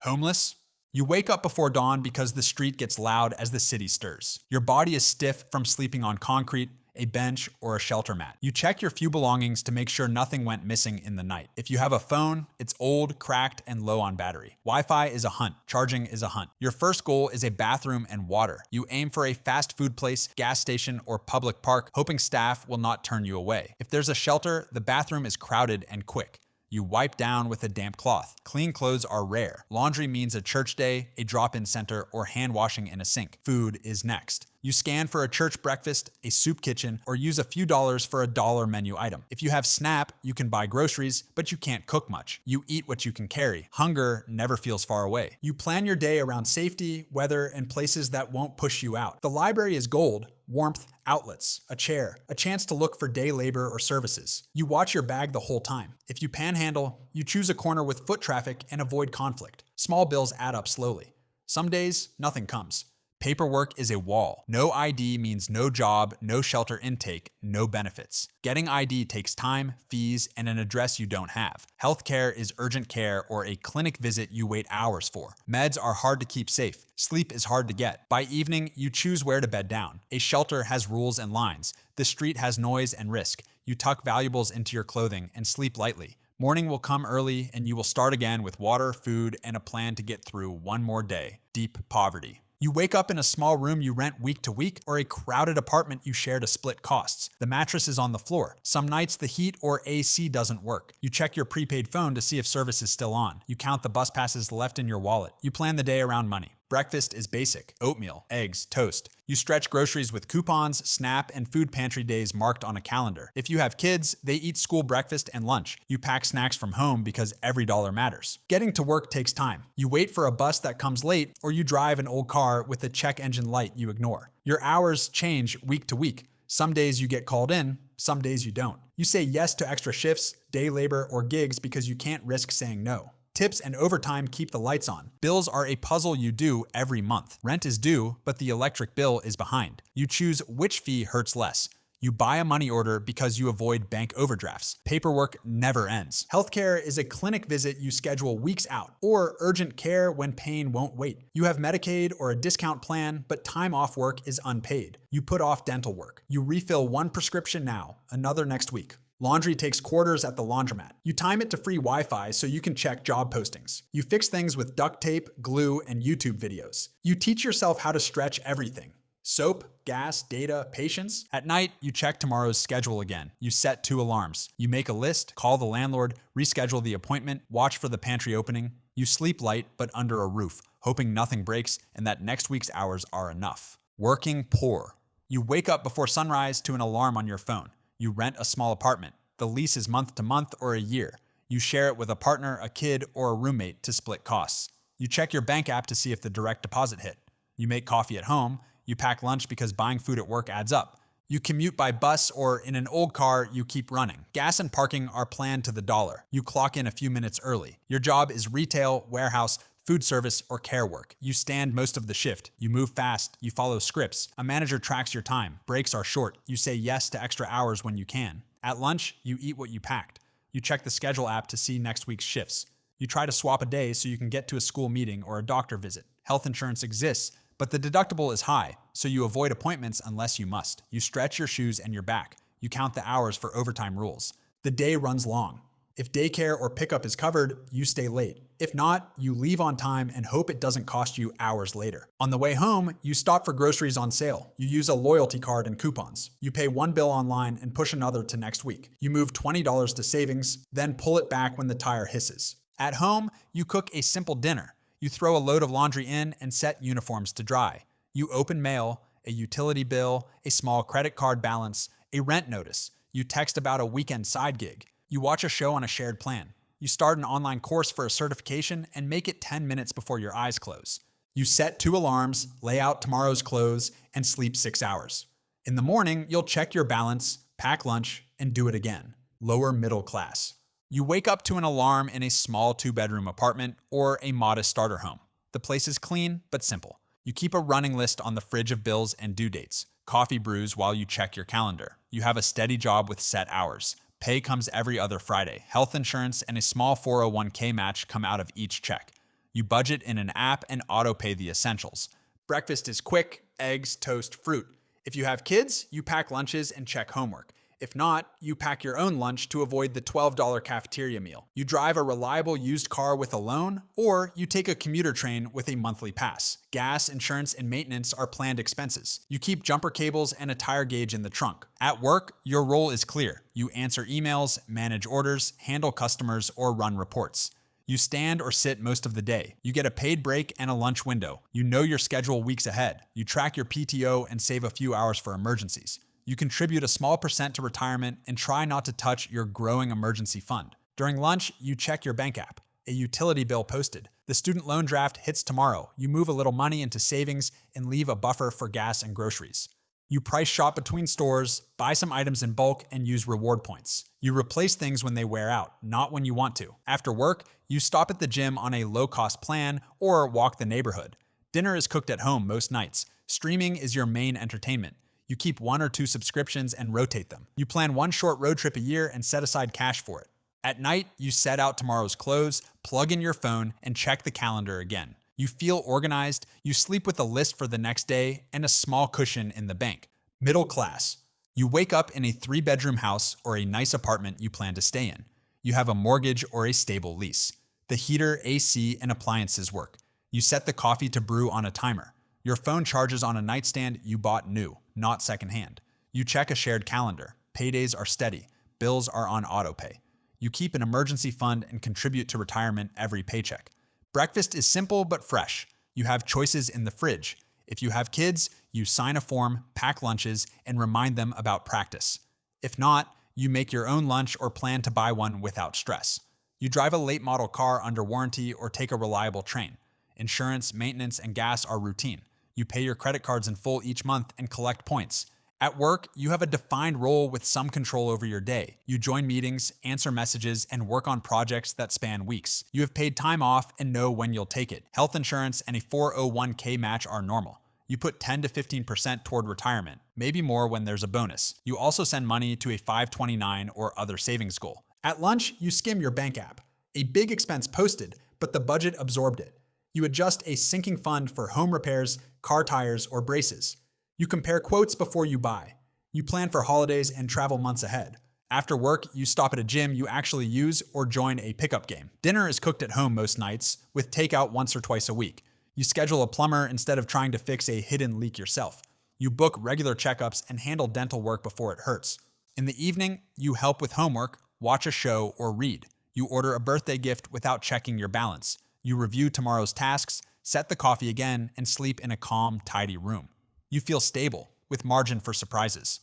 Homeless? You wake up before dawn because the street gets loud as the city stirs. Your body is stiff from sleeping on concrete, a bench, or a shelter mat. You check your few belongings to make sure nothing went missing in the night. If you have a phone, it's old, cracked, and low on battery. Wi-Fi is a hunt. Charging is a hunt. Your first goal is a bathroom and water. You aim for a fast food place, gas station, or public park, hoping staff will not turn you away. If there's a shelter, the bathroom is crowded and quick. You wipe down with a damp cloth. Clean clothes are rare. Laundry means a church day, a drop-in center, or hand washing in a sink. Food is next. You scan for a church breakfast, a soup kitchen, or use a few dollars for a dollar menu item. If you have SNAP, you can buy groceries, but you can't cook much. You eat what you can carry. Hunger never feels far away. You plan your day around safety, weather, and places that won't push you out. The library is gold. Warmth, outlets, a chair, a chance to look for day labor or services. You watch your bag the whole time. If you panhandle, you choose a corner with foot traffic and avoid conflict. Small bills add up slowly. Some days, nothing comes. Paperwork is a wall. No ID means no job, no shelter intake, no benefits. Getting ID takes time, fees, and an address you don't have. Healthcare is urgent care or a clinic visit you wait hours for. Meds are hard to keep safe. Sleep is hard to get. By evening, you choose where to bed down. A shelter has rules and lines. The street has noise and risk. You tuck valuables into your clothing and sleep lightly. Morning will come early and you will start again with water, food, and a plan to get through one more day. Deep poverty. You wake up in a small room you rent week to week or a crowded apartment you share to split costs. The mattress is on the floor. Some nights the heat or AC doesn't work. You check your prepaid phone to see if service is still on. You count the bus passes left in your wallet. You plan the day around money. Breakfast is basic. Oatmeal, eggs, toast. You stretch groceries with coupons, SNAP, and food pantry days marked on a calendar. If you have kids, they eat school breakfast and lunch. You pack snacks from home because every dollar matters. Getting to work takes time. You wait for a bus that comes late, or you drive an old car with a check engine light you ignore. Your hours change week to week. Some days you get called in, some days you don't. You say yes to extra shifts, day labor, or gigs because you can't risk saying no. Tips and overtime keep the lights on. Bills are a puzzle you do every month. Rent is due, but the electric bill is behind. You choose which fee hurts less. You buy a money order because you avoid bank overdrafts. Paperwork never ends. Healthcare is a clinic visit you schedule weeks out, or urgent care when pain won't wait. You have Medicaid or a discount plan, but time off work is unpaid. You put off dental work. You refill one prescription now, another next week. Laundry takes quarters at the laundromat. You time it to free Wi-Fi so you can check job postings. You fix things with duct tape, glue, and YouTube videos. You teach yourself how to stretch everything. Soap, gas, data, patience. At night, you check tomorrow's schedule again. You set 2 alarms. You make a list, call the landlord, reschedule the appointment, watch for the pantry opening. You sleep light but under a roof, hoping nothing breaks and that next week's hours are enough. Working poor. You wake up before sunrise to an alarm on your phone. You rent a small apartment. The lease is month to month or a year. You share it with a partner, a kid, or a roommate to split costs. You check your bank app to see if the direct deposit hit. You make coffee at home. You pack lunch because buying food at work adds up. You commute by bus or in an old car you keep running. Gas and parking are planned to the dollar. You clock in a few minutes early. Your job is retail, warehouse, food service, or care work. You stand most of the shift. You move fast. You follow scripts. A manager tracks your time. Breaks are short. You say yes to extra hours when you can. At lunch, you eat what you packed. You check the schedule app to see next week's shifts. You try to swap a day so you can get to a school meeting or a doctor visit. Health insurance exists, but the deductible is high, so you avoid appointments unless you must. You stretch your shoes and your back. You count the hours for overtime rules. The day runs long. If daycare or pickup is covered, you stay late. If not, you leave on time and hope it doesn't cost you hours later. On the way home, you stop for groceries on sale. You use a loyalty card and coupons. You pay one bill online and push another to next week. You move $20 to savings, then pull it back when the tire hisses. At home, you cook a simple dinner. You throw a load of laundry in and set uniforms to dry. You open mail, a utility bill, a small credit card balance, a rent notice. You text about a weekend side gig. You watch a show on a shared plan. You start an online course for a certification and make it 10 minutes before your eyes close. You set 2 alarms, lay out tomorrow's clothes, and sleep 6 hours. In the morning, you'll check your balance, pack lunch, and do it again. Lower middle class. You wake up to an alarm in a small 2-bedroom apartment or a modest starter home. The place is clean but simple. You keep a running list on the fridge of bills and due dates. Coffee brews while you check your calendar. You have a steady job with set hours. Pay comes every other Friday. Health insurance and a small 401k match come out of each check. You budget in an app and auto-pay the essentials. Breakfast is quick: eggs, toast, fruit. If you have kids, you pack lunches and check homework. If not, you pack your own lunch to avoid the $12 cafeteria meal. You drive a reliable used car with a loan, or you take a commuter train with a monthly pass. Gas, insurance, and maintenance are planned expenses. You keep jumper cables and a tire gauge in the trunk. At work, your role is clear. You answer emails, manage orders, handle customers, or run reports. You stand or sit most of the day. You get a paid break and a lunch window. You know your schedule weeks ahead. You track your PTO and save a few hours for emergencies. You contribute a small percent to retirement and try not to touch your growing emergency fund. During lunch, you check your bank app. A utility bill posted. The student loan draft hits tomorrow. You move a little money into savings and leave a buffer for gas and groceries. You price shop between stores, buy some items in bulk, and use reward points. You replace things when they wear out, not when you want to. After work, you stop at the gym on a low-cost plan or walk the neighborhood. Dinner is cooked at home most nights. Streaming is your main entertainment. You keep 1 or 2 subscriptions and rotate them. You plan one short road trip a year and set aside cash for it. At night, you set out tomorrow's clothes, plug in your phone, and check the calendar again. You feel organized, you sleep with a list for the next day, and a small cushion in the bank. Middle class. You wake up in a 3-bedroom house or a nice apartment you plan to stay in. You have a mortgage or a stable lease. The heater, AC, and appliances work. You set the coffee to brew on a timer. Your phone charges on a nightstand you bought new, not secondhand. You check a shared calendar. Paydays are steady. Bills are on autopay. You keep an emergency fund and contribute to retirement every paycheck. Breakfast is simple but fresh. You have choices in the fridge. If you have kids, you sign a form, pack lunches, and remind them about practice. If not, you make your own lunch or plan to buy one without stress. You drive a late model car under warranty or take a reliable train. Insurance, maintenance, and gas are routine. You pay your credit cards in full each month and collect points. At work, you have a defined role with some control over your day. You join meetings, answer messages, and work on projects that span weeks. You have paid time off and know when you'll take it. Health insurance and a 401k match are normal. You put 10 to 15% toward retirement, maybe more when there's a bonus. You also send money to a 529 or other savings goal. At lunch, you skim your bank app. A big expense posted, but the budget absorbed it. You adjust a sinking fund for home repairs, car tires, or braces. You compare quotes before you buy. You plan for holidays and travel months ahead. After work, you stop at a gym you actually use or join a pickup game. Dinner is cooked at home most nights, with takeout once or twice a week. You schedule a plumber instead of trying to fix a hidden leak yourself. You book regular checkups and handle dental work before it hurts. In the evening, you help with homework, watch a show, or read. You order a birthday gift without checking your balance. You review tomorrow's tasks, set the coffee again, and sleep in a calm, tidy room. You feel stable, with margin for surprises.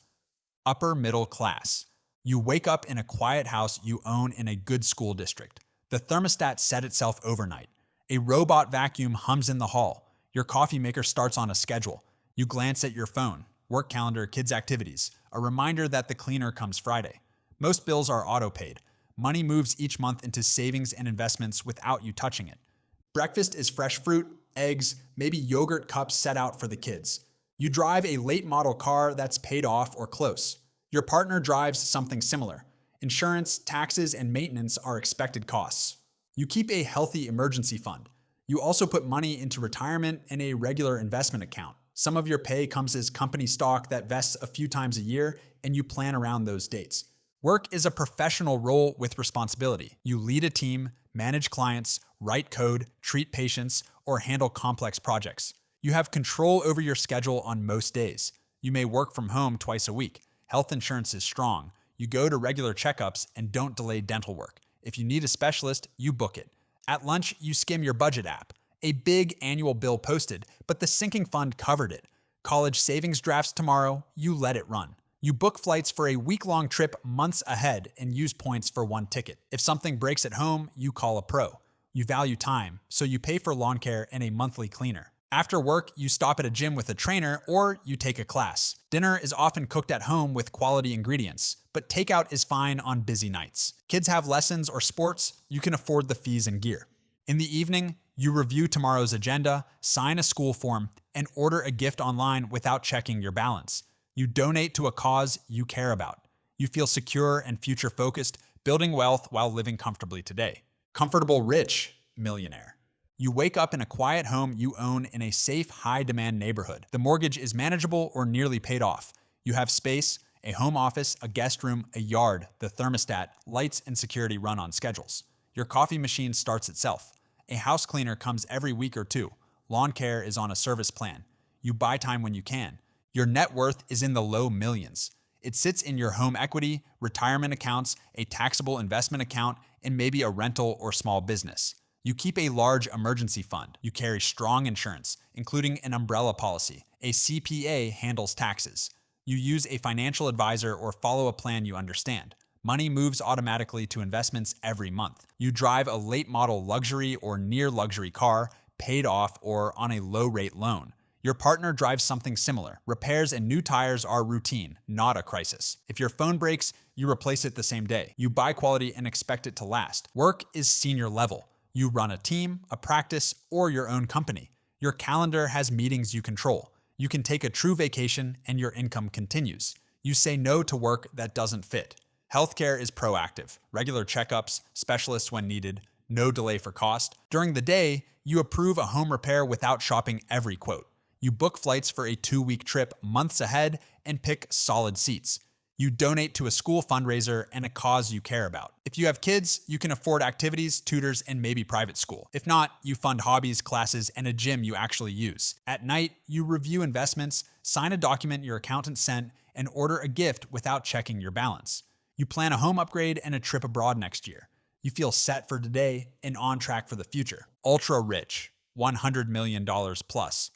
Upper middle class. You wake up in a quiet house you own in a good school district. The thermostat set itself overnight. A robot vacuum hums in the hall. Your coffee maker starts on a schedule. You glance at your phone, work calendar, kids' activities, a reminder that the cleaner comes Friday. Most bills are auto-paid. Money moves each month into savings and investments without you touching it. Breakfast is fresh fruit, eggs, maybe yogurt cups set out for the kids. You drive a late model car that's paid off or close. Your partner drives something similar. Insurance, taxes, and maintenance are expected costs. You keep a healthy emergency fund. You also put money into retirement and a regular investment account. Some of your pay comes as company stock that vests a few times a year, and you plan around those dates. Work is a professional role with responsibility. You lead a team, manage clients, write code, treat patients, or handle complex projects. You have control over your schedule on most days. You may work from home twice a week. Health insurance is strong. You go to regular checkups and don't delay dental work. If you need a specialist, you book it. At lunch, you skim your budget app. A big annual bill posted, but the sinking fund covered it. College savings drafts tomorrow, you let it run. You book flights for a week-long trip months ahead and use points for one ticket. If something breaks at home, you call a pro. You value time, so you pay for lawn care and a monthly cleaner. After work, you stop at a gym with a trainer or you take a class. Dinner is often cooked at home with quality ingredients, but takeout is fine on busy nights. Kids have lessons or sports, you can afford the fees and gear. In the evening, you review tomorrow's agenda, sign a school form, and order a gift online without checking your balance. You donate to a cause you care about. You feel secure and future-focused, building wealth while living comfortably today. Comfortable rich millionaire. You wake up in a quiet home you own in a safe, high-demand neighborhood. The mortgage is manageable or nearly paid off. You have space, a home office, a guest room, a yard, the thermostat, lights, and security run on schedules. Your coffee machine starts itself. A house cleaner comes every week or two. Lawn care is on a service plan. You buy time when you can. Your net worth is in the low millions. It sits in your home equity, retirement accounts, a taxable investment account, and maybe a rental or small business. You keep a large emergency fund. You carry strong insurance, including an umbrella policy. A CPA handles taxes. You use a financial advisor or follow a plan you understand. Money moves automatically to investments every month. You drive a late model luxury or near luxury car, paid off or on a low rate loan. Your partner drives something similar. Repairs and new tires are routine, not a crisis. If your phone breaks, you replace it the same day. You buy quality and expect it to last. Work is senior level. You run a team, a practice, or your own company. Your calendar has meetings you control. You can take a true vacation and your income continues. You say no to work that doesn't fit. Healthcare is proactive. Regular checkups, specialists when needed, no delay for cost. During the day, you approve a home repair without shopping every quote. You book flights for a 2-week trip months ahead and pick solid seats. You donate to a school fundraiser and a cause you care about. If you have kids, you can afford activities, tutors, and maybe private school. If not, you fund hobbies, classes, and a gym you actually use. At night, you review investments, sign a document your accountant sent, and order a gift without checking your balance. You plan a home upgrade and a trip abroad next year. You feel set for today and on track for the future. Ultra rich, $100 million plus.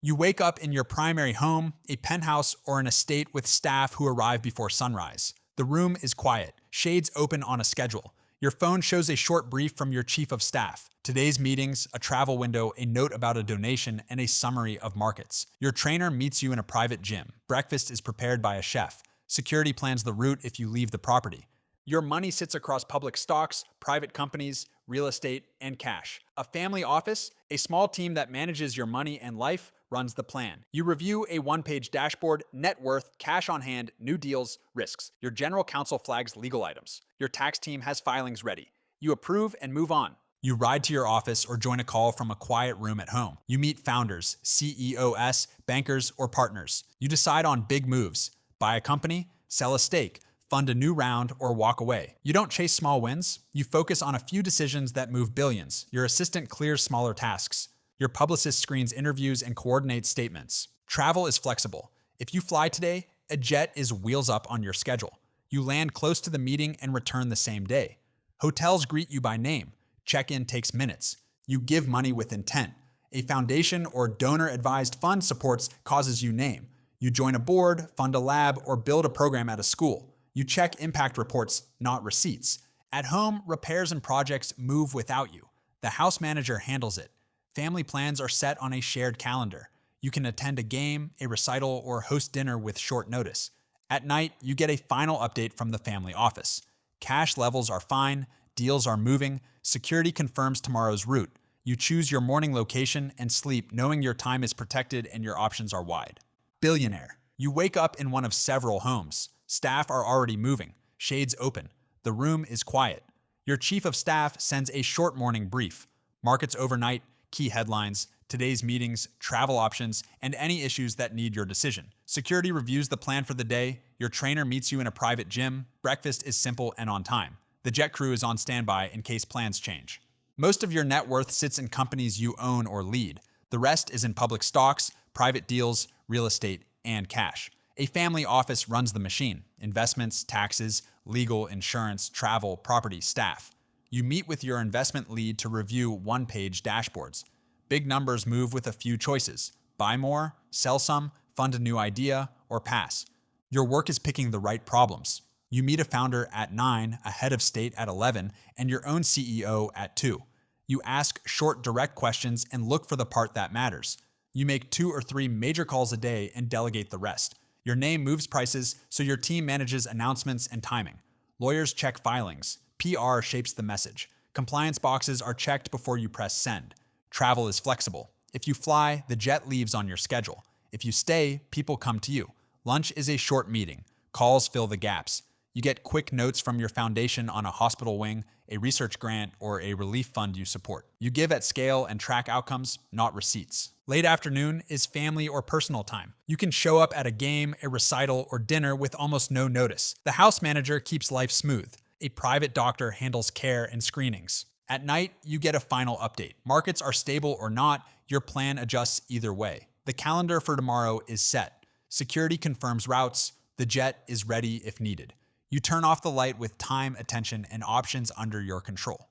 You wake up in your primary home, a penthouse, or an estate with staff who arrive before sunrise. The room is quiet, shades open on a schedule. Your phone shows a short brief from your chief of staff. Today's meetings, a travel window, a note about a donation, and a summary of markets. Your trainer meets you in a private gym. Breakfast is prepared by a chef. Security plans the route if you leave the property. Your money sits across public stocks, private companies, real estate, and cash. A family office, a small team that manages your money and life, runs the plan. You review a one-page dashboard, net worth, cash on hand, new deals, risks. Your general counsel flags legal items. Your tax team has filings ready. You approve and move on. You ride to your office or join a call from a quiet room at home. You meet founders, CEOs, bankers, or partners. You decide on big moves. Buy a company, sell a stake, fund a new round, or walk away. You don't chase small wins. You focus on a few decisions that move billions. Your assistant clears smaller tasks. Your publicist screens interviews and coordinates statements. Travel is flexible. If you fly today, a jet is wheels up on your schedule. You land close to the meeting and return the same day. Hotels greet you by name. Check-in takes minutes. You give money with intent. A foundation or donor-advised fund supports causes you name. You join a board, fund a lab, or build a program at a school. You check impact reports, not receipts. At home, repairs and projects move without you. The house manager handles it. Family plans are set on a shared calendar. You can attend a game, a recital, or host dinner with short notice. At night, you get a final update from the family office. Cash levels are fine, deals are moving, security confirms tomorrow's route. You choose your morning location and sleep knowing your time is protected and your options are wide. Billionaire. You wake up in one of several homes. Staff are already moving, shades open. The room is quiet. Your chief of staff sends a short morning brief. Markets overnight, key headlines, today's meetings, travel options, and any issues that need your decision. Security reviews the plan for the day. Your trainer meets you in a private gym. Breakfast is simple and on time. The jet crew is on standby in case plans change. Most of your net worth sits in companies you own or lead. The rest is in public stocks, private deals, real estate, and cash. A family office runs the machine: investments, taxes, legal, insurance, travel, property, staff. You meet with your investment lead to review one-page dashboards. Big numbers move with a few choices: buy more, sell some, fund a new idea, or pass. Your work is picking the right problems. You meet a founder at 9, a head of state at 11, and your own CEO at 2. You ask short, direct questions and look for the part that matters. You make 2 or 3 major calls a day and delegate the rest. Your name moves prices, so your team manages announcements and timing. Lawyers check filings. PR shapes the message. Compliance boxes are checked before you press send. Travel is flexible. If you fly, the jet leaves on your schedule. If you stay, people come to you. Lunch is a short meeting. Calls fill the gaps. You get quick notes from your foundation on a hospital wing, a research grant, or a relief fund you support. You give at scale and track outcomes, not receipts. Late afternoon is family or personal time. You can show up at a game, a recital, or dinner with almost no notice. The house manager keeps life smooth. A private doctor handles care and screenings. At night, you get a final update. Markets are stable or not, your plan adjusts either way. The calendar for tomorrow is set. Security confirms routes. The jet is ready if needed. You turn off the light with time, attention, and options under your control.